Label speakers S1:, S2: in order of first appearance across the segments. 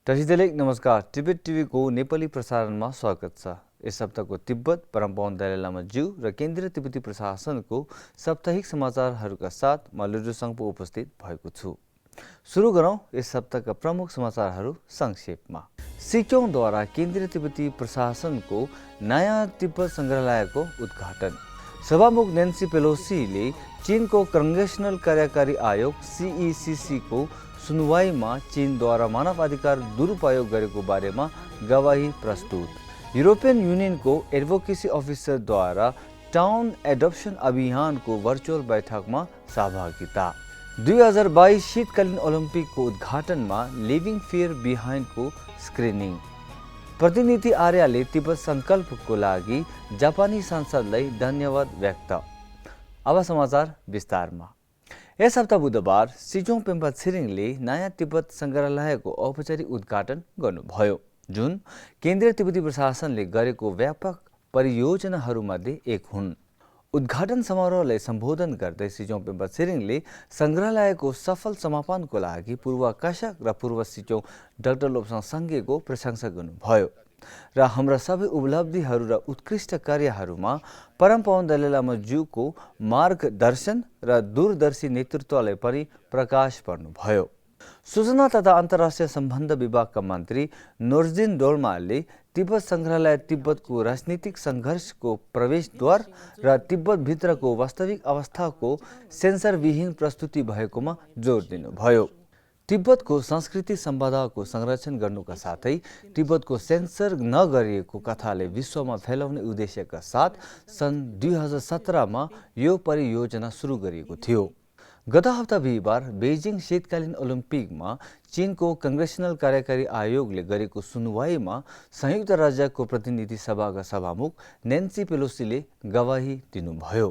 S1: दर्शकले नमस्कार। टिबेट टिभीको नेपाली प्रसारणमा स्वागत छ। यस हप्ताको तिब्बत परमपवन दलाइ लामा ज्यू र केन्द्रीय तिब्बती प्रशासनको साप्ताहिक समाचारहरूका साथ म लुडुसङपो उपस्थित भएको छु। सुरु गरौँ यस हप्ताका प्रमुख समाचारहरू संक्षेपमा। सिक्योङद्वारा केन्द्रीय तिब्बती प्रशासनको नयाँ तिब्बत सङ्ग्रहालयको उद्घाटन। सभामुख नेन्सी पेलोसीले चीनको काङ्ग्रेसनल कार्यकारी आयोग CECC को सुनवाईमा चीनद्वारा मानव अधिकार दुरुपयोग गरेको बारेमा गवाही प्रस्तुत। युरोपियन युनियनको एडभोकेसी अफिसरद्वारा टाउन एडप्सन अभियानको भर्चुअल बैठकमा सहभागिता। 2022 शीतकालीन ओलम्पिकको उद्घाटनमा लिभिङ फियर बिहाइन्डको स्क्रिनिङ। प्रतिनिधि आर्यले तिब्बत सङ्कल्पको लागि जापानी सांसदलाई धन्यवाद व्यक्त। अब समाचार विस्तारमा। यस हप्ता बुधबार सिचोङ पेम्पा छिरिङले नयाँ तिब्बत सङ्ग्रहालयको औपचारिक उद्घाटन गर्नुभयो, जुन केन्द्रीय तिब्बती प्रशासनले गरेको व्यापक परियोजनाहरूमध्ये एक हुन्। उद्घाटन समारोहलाई सम्बोधन गर्दै सिचोङ पेम्पा छिरिङले सङ्ग्रहालयको सफल समापनको लागि पूर्वाकर्षक र पूर्व सिचोङ डाक्टर लोप्साङ साङ्गेको प्रशंसा गर्नुभयो र हाम्रा सबै उपलब्धिहरू र उत्कृष्ट कार्यहरूमा परमपवन दलाइ लामा ज्यूको मार्गदर्शन र दूरदर्शी नेतृत्वलाई पनि प्रकाश पर्नुभयो। सूचना तथा अन्तर्राष्ट्रिय सम्बन्ध विभागका मन्त्री नोर्जिन डोल्माले तिब्बत सङ्ग्रहालय तिब्बतको राजनीतिक सङ्घर्षको प्रवेशद्वार र तिब्बतभित्रको वास्तविक अवस्थाको सेन्सरविहीन प्रस्तुति भएकोमा जोड दिनुभयो। तिब्बतको सांस्कृतिक सम्पदाको संरक्षण गर्नुका साथै तिब्बतको सेन्सर नगरिएको कथाले विश्वमा फैलाउने उद्देश्यका साथ सन् 2017मा यो परियोजना सुरु गरिएको थियो। गत हप्ता बिहिबार बेजिङ शीतकालीन ओलम्पिकमा चीनको काङ्ग्रेसनल कार्यकारी आयोगले गरेको सुनवाईमा संयुक्त राज्यको प्रतिनिधि सभाका सभामुख नेन्सी पेलोसीले गवाही दिनुभयो।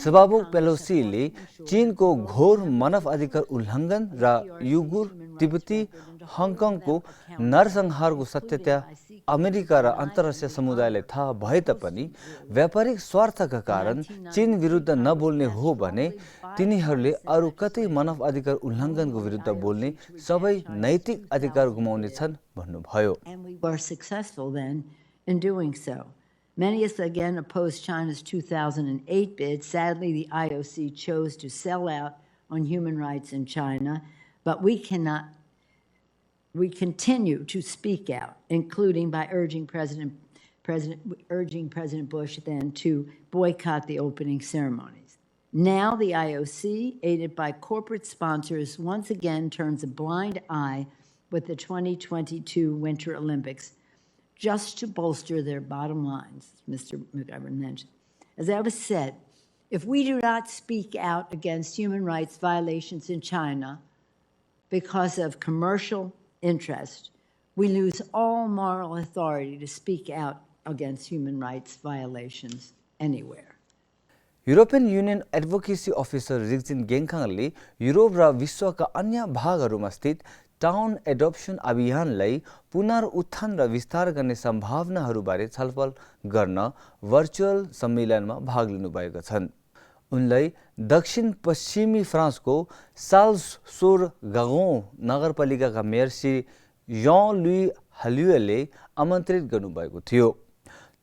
S1: सभामुख पेलोसीले चीनको घोर मानव अधिकार उल्लङ्घन र युगुर तिब्बती हङकङको नरसंहारको सत्यता अमेरिका र अन्तर्राष्ट्रिय समुदायलाई थाहा भए तापनि व्यापारिक स्वार्थका कारण चीन विरुद्ध नबोल्ने हो भने तिनीहरूले अरू कतै मानव अधिकार उल्लङ्घनको विरुद्ध बोल्ने सबै नैतिक अधिकार गुमाउनेछन् भन्नुभयो।
S2: Many of us again opposed China's 2008 bid. Sadly, the IOC chose to sell out on human rights in China, but we continue to speak out, including by urging President Bush then to boycott the opening ceremonies. Now the IOC, aided by corporate sponsors, once again turns a blind eye with the 2022 Winter Olympics, just to bolster their bottom lines, Mr. McGovern mentioned. As I was said, if we do not speak out against human rights violations in China because of commercial interest, we lose all moral authority to speak out against human rights violations anywhere.
S1: European Union advocacy officer Rigzin गेङखाङले Europe र विश्वका अन्य भागहरूमा स्थित town adaptation अभियानलाई पुनरुत्थान र विस्तार गर्ने सम्भावनाहरूबारे छलफल गर्न भर्चुअल सम्मेलनमा भाग लिनुभएका छन्। उनलाई दक्षिण पश्चिमी फ्रान्सको साल्स-सोर-गागोन नगरपालिकाका मेयर श्री यन लुई हल्युले आमन्त्रित गर्नुभएको थियो।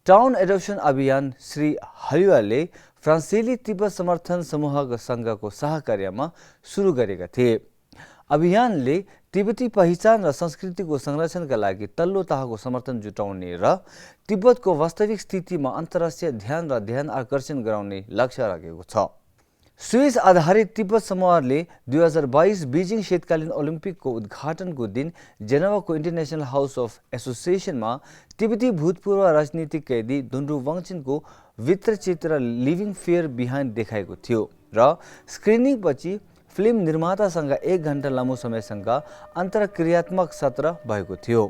S1: टाउन एडप्सन अभियान श्री हल्युले फ्रान्सेली तिब्बत समर्थन समूहका सङ्घको सहकार्यमा सुरु गरेका थिए। अभियानले तिब्बती पहिचान र संस्कृतिको संरक्षणका लागि तल्लो तहको समर्थन जुटाउने र तिब्बतको वास्तविक स्थितिमा अन्तर्राष्ट्रिय ध्यान र ध्यान आकर्षण गराउने लक्ष्य राखेको छ। स्विस आधारित तिब्बत समूहले 2022 बेजिङ शीतकालीन ओलम्पिकको उद्घाटनको दिन जेनेभाको इन्टरनेसनल हाउस अफ एसोसिएसनमा तिब्बती भूतपूर्व राजनीतिक कैदी दुन्डु वाङचिनको वृत्तचित्र लिभिङ फियर बिहाइन्ड देखाएको थियो र स्क्रिनिङपछि फिल्म निर्मातासँग 1 घण्टा लामो समयसँग अन्तर्क्रियात्मक सत्र भएको थियो।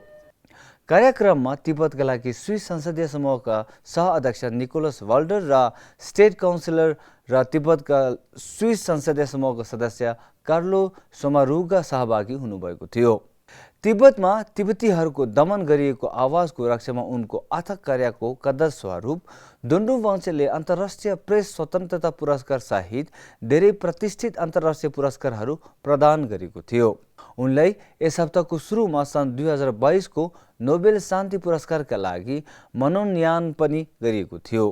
S1: कार्यक्रममा तिब्बतका लागि स्विस संसदीय समूहका सह-अध्यक्ष निकोलस वाल्डर र स्टेट काउन्सिलर र तिब्बतका स्विस संसदीय समूहका सदस्य कार्लो सोमारुगा सहभागी हुनुभएको थियो। तिब्बतमा तिब्बतीहरूको दमन गरिएको आवाजको रक्षामा उनको अथक कार्यको कदर स्वरूप दुन्डुम वंशले अन्तर्राष्ट्रिय प्रेस स्वतन्त्रता पुरस्कार सहित धेरै प्रतिष्ठित अन्तर्राष्ट्रिय पुरस्कारहरू प्रदान गरेको थियो। उनलाई यस हप्ताको सुरुमा सन् 2022 को नोबेल शान्ति पुरस्कारका लागि मनोनयन पनि गरिएको थियो।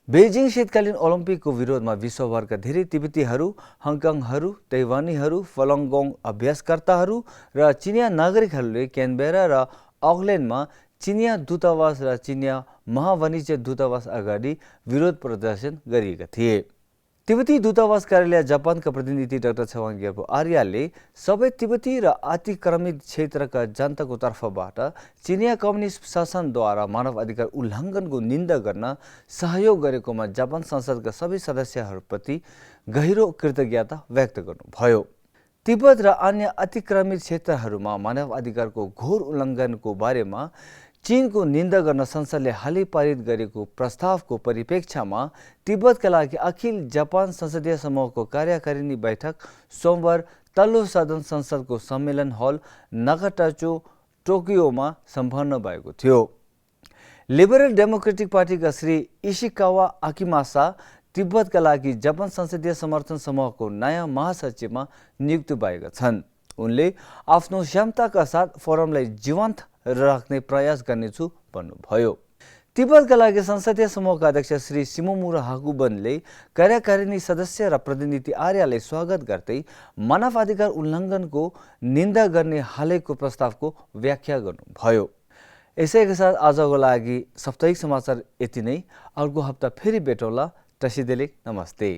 S1: बेजिङ शीतकालीन ओलम्पिकको विरोधमा विश्वभरका धेरै तिब्बतीहरू, हङकङहरू, तैवानीहरू, फलुङ्गोङ अभ्यासकर्ताहरू र चिनिया नागरिकहरूले क्यानबेरा र अकल्यान्डमा चिनिया दूतावास र चिनिया महावाणिज्य दूतावास अगाडि विरोध प्रदर्शन गरिएका थिए। तिब्बती दूतावास कार्यालय जापानका प्रतिनिधि डाक्टर छवाङ ग्याल्पो आर्यले सबै तिब्बती र अतिक्रमित क्षेत्रका जनताको तर्फबाट चिनिया कम्युनिस्ट शासनद्वारा मानव अधिकार उल्लङ्घनको निन्दा गर्न सहयोग गरेकोमा जापान संसदका सबै सदस्यहरूप्रति गहिरो कृतज्ञता व्यक्त गर्नुभयो। तिब्बत र अन्य अतिक्रमित क्षेत्रहरूमा मानव अधिकारको घोर उल्लङ्घनको बारेमा चीनको निन्दा गर्न संसदले हालै पारित गरेको प्रस्तावको परिप्रेक्ष्यमा तिब्बतका लागि अखिल जापान संसदीय समूहको कार्यकारिणी बैठक सोमबार तल्लो सदन संसदको सम्मेलन हल नागाटाचो टोकियोमा सम्पन्न भएको थियो। लिबरल डेमोक्रेटिक पार्टीका श्री इशिकावा आकिमासा तिब्बतका लागि जापान संसदीय समर्थन समूहको नयाँ महासचिवमा नियुक्त भएका छन्। उनले आफ्नो क्षमताका साथ फोरमलाई जीवन्त राख्ने प्रयास गर्नेछु भन्नुभयो। तिब्बतका लागि संसदीय समूहका अध्यक्ष श्री सिमोमुरा हाकुबनले कार्यकारिणी सदस्य र प्रतिनिधि आर्यलाई स्वागत गर्दै मानव अधिकार उल्लङ्घनको निन्दा गर्ने हालैको प्रस्तावको व्याख्या गर्नुभयो। यसैका साथ आजको लागि साप्ताहिक समाचार यति नै। अर्को हप्ता फेरि भेटौँला। तसिदेले नमस्ते।